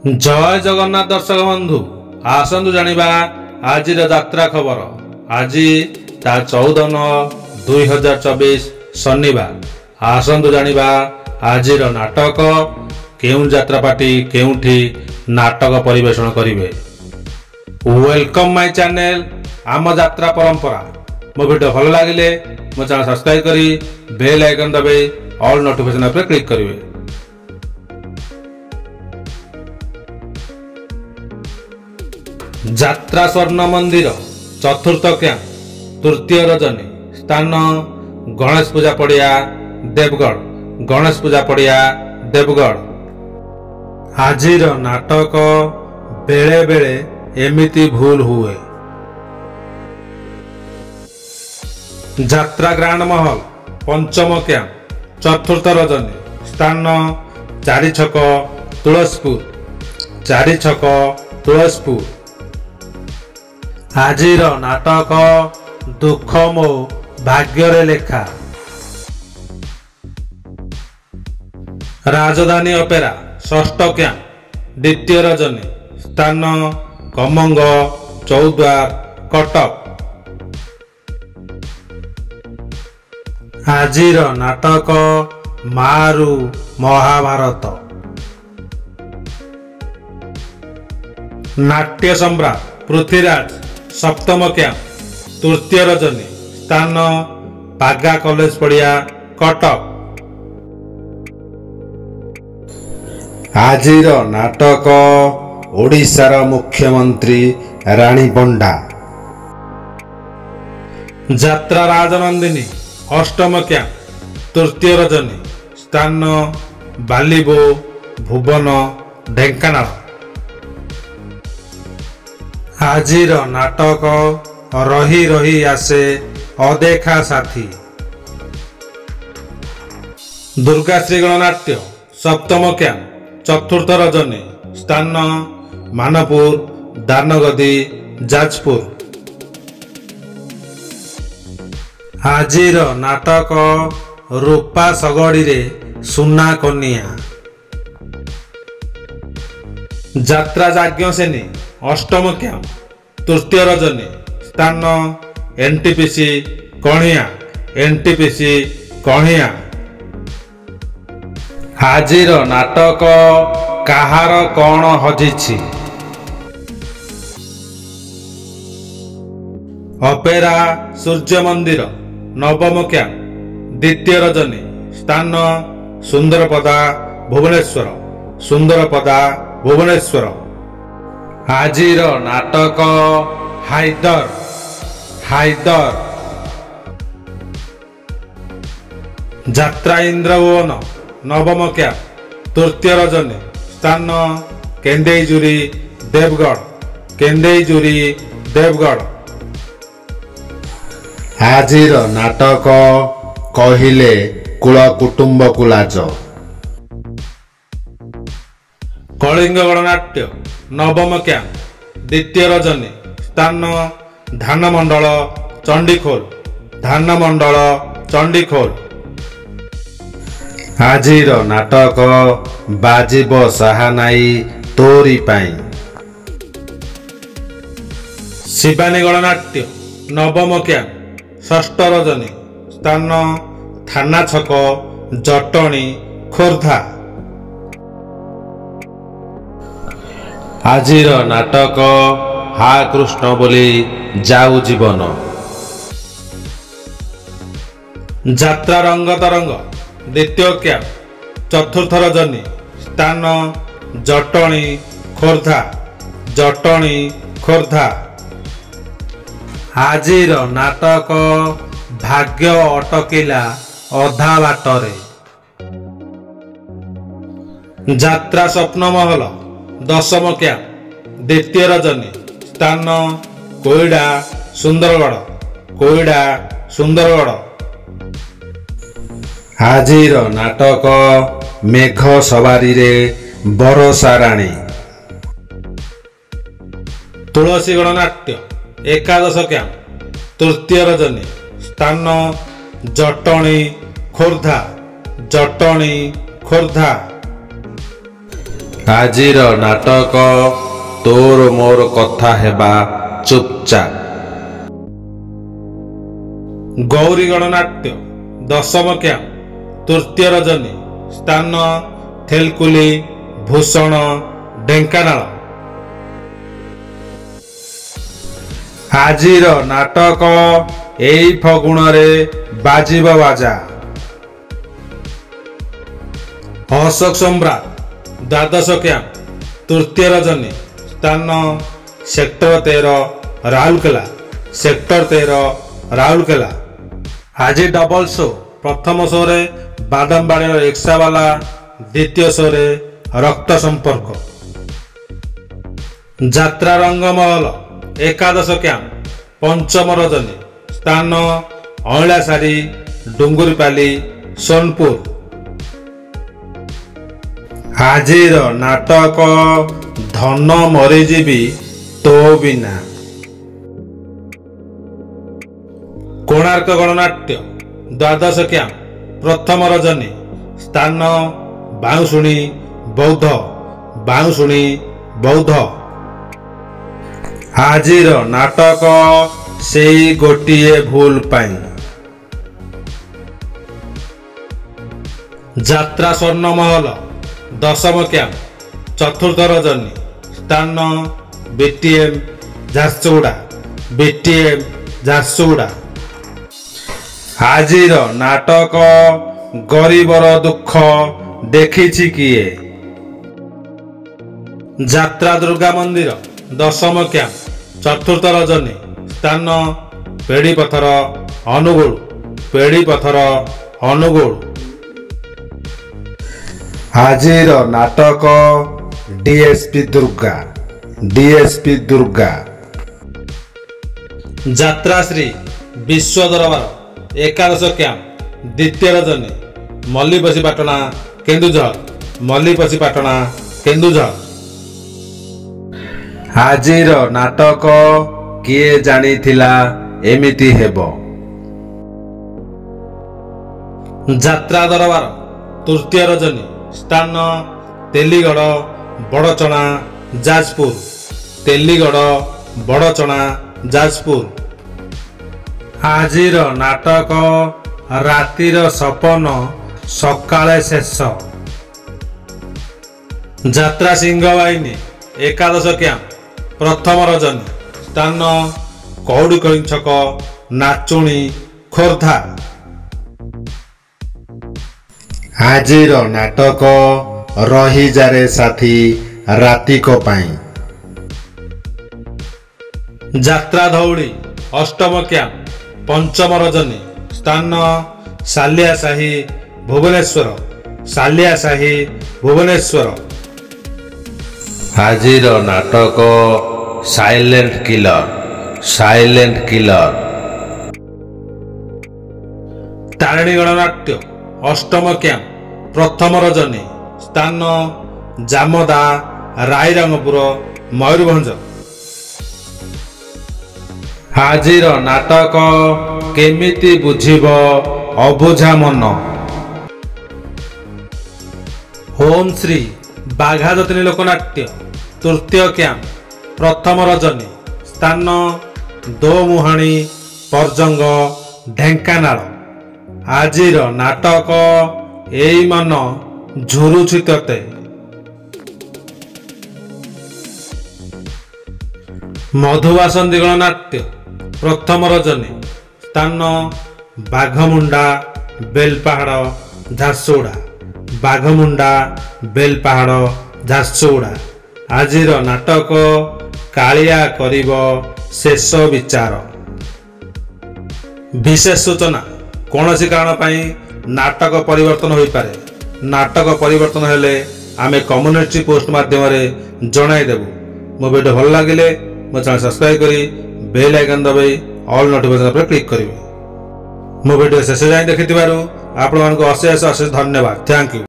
जय जगन्नाथ दर्शक बंधु आसतु जानिबा आजिर यात्रा खबर। आज 14/9/2024 शनिवार। आसतु जानिबा आजिर नाटक केउं यात्रा पार्टी केउंठी नाटक परिवेषण करिवे। वेलकम माय चैनल आम यात्रा परंपरा। मो वीडियो भल लागिले मो चैनल सब्सक्राइब करी बेल आइकन दबे ऑल नोटिफिकेशन पर क्लिक करिवे। यात्रा स्वर्ण मंदिर चतुर्थ कैंप तृतीय रजनी स्थान गणेश पूजा पड़िया देवगढ़। गणेश पूजा पड़िया देवगढ़। आजिर नाटक बेले बेले एमिति भूल हुए। यात्रा ग्रांड महल पंचम कैंप चतुर्थ रजनी स्थान चारि छक तुलसीपुर। चारि छक तुलसीपुर। आजिर नाटक दुख मो भाग्य लेखा। राजधानी अपेरा षष्ठ कैंप द्वितीय रजनी स्थान कमंग चौद्वार कटक। आजिर नाटक मारू महाभारत। नाट्य सम्राट पृथ्वीराज सप्तम कैंप तृतीय रजनी स्थान पागा कॉलेज पड़िया कटक। आजिर नाटक ओडिशार मुख्यमंत्री रानी पंडा। यात्रा राजनंदिनी अष्टम कैंप तृतीय रजनी स्थान बालिबो भुवन ढेंकानाल। आजिर नाटक रही रही आसे अदेखा साथी। दुर्गाश्री गणनाट्य सप्तम कैंप चतुर्थ रजनी स्थान मानपुर दानगदी जाजपुर। आजिर नाटक रूपा सगड़ी रे सुना कनिया। यात्रा जाज्ञ सेनी अष्टम कैंप तृतीय रजनी स्थान एनटीपीसी कणिया। एनटीपीसी कणिया। आजिर नाटक काहार कौन हजिछि। अपेरा सूर्य मंदिर नवम कैंप द्वितीय रजनी स्थान सुंदरपदा भुवनेश्वर। सुंदरपदा भुवनेश्वर। आजिर नाटक हाइदर। हाइदर। यात्रा इंद्रभुवन नवम कैंप तृतीय रजनी स्थान केंदेईजुरी देवगढ़। केंदेईजुरी देवगढ़। आजिर नाटक कहिले कुल कुटुंब को लाज। कलिंग गणनाट्य नवम कैंप द्वितीय रजनी स्थान धानमंडल चंडीखोल। धानमंडल चंडीखोल। आजिर नाटक बाजिब साहानाई तोरी पाई। शिवानी गणनाट्य नवम कैंप षष्ठ रजनी स्थान थाना छक जटणी खोर्धा। आजिर नाटक हा कृष्ण बोली जाऊ जीवन। यात्रा रंग तरंग द्वितीय कैंप चतुर्थ रजनी स्थान जटणी खोर्धा। जटणी खोर्धा। आजिर नाटक भाग्य अटकिला अधा बाटरे। यात्रा स्वप्न महल दशम कैंप द्वितीय रजनी स्थान कोईडा सुंदरगढ़। कोईडा सुंदरगढ़। आजिर नाटक मेघ सवारी रे बरसा राणी। तुलसी गणनाट्य एकादश कैंप तृतीय रजनी स्थान जटणी खोर्धा। जटणी खोर्धा। ଆଜିର ନାଟକ ତୋର ମୋର କଥା ହେବା ଚୁପଚାପ। ଗୌରୀ ଗଣନାଟ୍ୟ ଦଶମ କ୍ୟାମ୍ପ ତୃତୀୟ ରଜନୀ ସ୍ଥାନ ଥେଲକୁଲି ଭୂଷଣ ଢେଙ୍କାନାଳ। ଆଜିର ନାଟକ ଏଇ ଫଗୁଣରେ ବାଜିବ ବାଜା। ଅଶୋକ ସମ୍ରାଟ ଦ୍ୱାଦଶ କ୍ୟାମ୍ପ ତୃତୀୟ ରଜନୀ ସ୍ଥାନ ସେକ୍ଟର 13 ରାଉରକେଲା ସେକ୍ଟର 13 ରାଉରକେଲା। ଆଜି ଡବଲ ଶୋ ପ୍ରଥମ ଶୋରେ ବାଦାମବାଡ଼ିର ରିକ୍ସାବାଲା ଦ୍ୱିତୀୟ ଶୋରେ ରକ୍ତ ସମ୍ପର୍କ। ଯାତ୍ରା ରଙ୍ଗମହଲ ଏକାଦଶ କ୍ୟାମ୍ପ ପଞ୍ଚମ ରଜନୀ ସ୍ଥାନ ଅଁଳାସାରୀ ଡୁଙ୍ଗୁରିପାଲି ସୋନପୁର। ଆଜିର ନାଟକ ଧନ ମରିଯିବି ତୋ ବିନା। କୋଣାର୍କ ଗଣନାଟ୍ୟ ଦ୍ୱାଦଶ କ୍ୟାମ୍ପ ପ୍ରଥମ ରଜନୀ ସ୍ଥାନ ବାଉଁଶୁଣୀ ବୌଦ୍ଧ ବାଉଁଶୁଣୀ ବୌଦ୍ଧ। ଆଜିର ନାଟକ ସେଇ ଗୋଟିଏ ଭୁଲ ପାଇଁ। ଯାତ୍ରା ସ୍ୱର୍ଣ୍ଣମହଲ ଦଶମ କ୍ୟାମ୍ପ ଚତୁର୍ଥ ରଜନୀ ସ୍ଥାନ ବିଟିଏମ୍ ଝାରସୁଗୁଡ଼ା ବିଟିଏମ୍ ଝାରସୁଗୁଡ଼ା। ଆଜିର ନାଟକ ଗରିବର ଦୁଃଖ ଦେଖିଛି କିଏ। ଯାତ୍ରା ଦୁର୍ଗା ମନ୍ଦିର ଦଶମ କ୍ୟାମ୍ପ ଚତୁର୍ଥ ରଜନୀ ସ୍ଥାନ ପେଡ଼ିପଥର ଅନୁଗୁଳ ପେଡ଼ିପଥର ଅନୁଗୁଳ। ଆଜିର ନାଟକ ଡିଏସ୍ପି ଦୁର୍ଗା ଡିଏସ୍ପି ଦୁର୍ଗା। ଯାତ୍ରାଶ୍ରୀ ବିଶ୍ୱ ଦରବାର ଏକାଦଶ କ୍ୟାମ୍ପ ଦ୍ୱିତୀୟ ରଜନୀ ମଲ୍ଲିପଶିପାଟଣା କେନ୍ଦୁଝର ମଲ୍ଲିପଶିପାଟଣା କେନ୍ଦୁଝର। ଆଜିର ନାଟକ କିଏ ଜାଣିଥିଲା ଏମିତି ହେବ। ଯାତ୍ରା ଦରବାର ତୃତୀୟ ରଜନୀ ସ୍ଥାନ ତେଲିଗଡ଼ ବଡ଼ଚଣା ଯାଜପୁର ତେଲିଗଡ଼ ବଡ଼ଚଣା ଯାଜପୁର। ଆଜିର ନାଟକ ରାତିର ସପନ ସକାଳେ ଶେଷ। ଯାତ୍ରା ସିଂହବାହିନୀ ଏକାଦଶ କ୍ୟାମ୍ପ ପ୍ରଥମ ରଜନୀ ସ୍ଥାନ କଉଡ଼ିକଳି ଛକ ନାଚୁଣୀ ଖୋର୍ଦ୍ଧା। ଆଜିର ନାଟକ ରହିଯାରେ ସାଥୀ ରାତିକ ପାଇଁ। ଯାତ୍ରା ଧଉଳି ଅଷ୍ଟମ କ୍ୟାମ୍ପ ପଞ୍ଚମ ରଜନୀ ସ୍ଥାନ ସାଲିଆସାହି ଭୁବନେଶ୍ୱର ସାଲିଆସାହି ଭୁବନେଶ୍ୱର। ଆଜିର ନାଟକ silent killer silent killer. Tarini Gananatya ଅଷ୍ଟମ କ୍ୟାମ୍ପ ପ୍ରଥମ ରଜନୀ ସ୍ଥାନ ଜାମଦା ରାଇରଙ୍ଗପୁର ମୟୂରଭଞ୍ଜ। ଆଜିର ନାଟକ କେମିତି ବୁଝିବ ଅବୁଝା ମନ। ଓମ୍ ଶ୍ରୀ ବାଘାଯତୀନ ଲୋକନାଟ୍ୟ ତୃତୀୟ କ୍ୟାମ୍ପ ପ୍ରଥମ ରଜନୀ ସ୍ଥାନ ଦୋମୁହାଣୀ ପର୍ଜଙ୍ଗ ଢେଙ୍କାନାଳ। ଆଜିର ନାଟକ ଏଇ ମନ ଝୁରୁଛି ତତେ। ମଧୁବାସନ୍ତୀ ଗଣନାଟ୍ୟ ପ୍ରଥମ ରଜନୀ ସ୍ଥାନ ବାଘମୁଣ୍ଡା ବେଲପାହାଡ଼ ଝାରସୁଗୁଡ଼ା ବାଘମୁଣ୍ଡା ବେଲପାହାଡ଼ ଝାରସୁଗୁଡ଼ା। ଆଜିର ନାଟକ କାଳିଆ କରିବ ଶେଷ ବିଚାର। ବିଶେଷ ସୂଚନା କୌଣସି କାରଣ ପାଇଁ ନାଟକ ପରିବର୍ତ୍ତନ ହୋଇପାରେ। ନାଟକ ପରିବର୍ତ୍ତନ ହେଲେ ଆମେ କମ୍ୟୁନିଟି ପୋଷ୍ଟ ମାଧ୍ୟମରେ ଜଣାଇଦେବୁ। ମୋ ଭିଡ଼ିଓ ଭଲ ଲାଗିଲେ ମୋ ଚ୍ୟାନେଲ ସବସ୍କ୍ରାଇବ କରି ବେଲ୍ ଆଇକନ୍ ଦବାଇ ଅଲ୍ ନୋଟିଫିକେସନ୍ ଉପରେ କ୍ଲିକ୍ କରିବେ। ମୋ ଭିଡ଼ିଓ ଶେଷ ଯାଏଁ ଦେଖିଥିବାରୁ ଆପଣମାନଙ୍କୁ ଅଶେଷ ଅଶେଷ ଧନ୍ୟବାଦ। Thank you.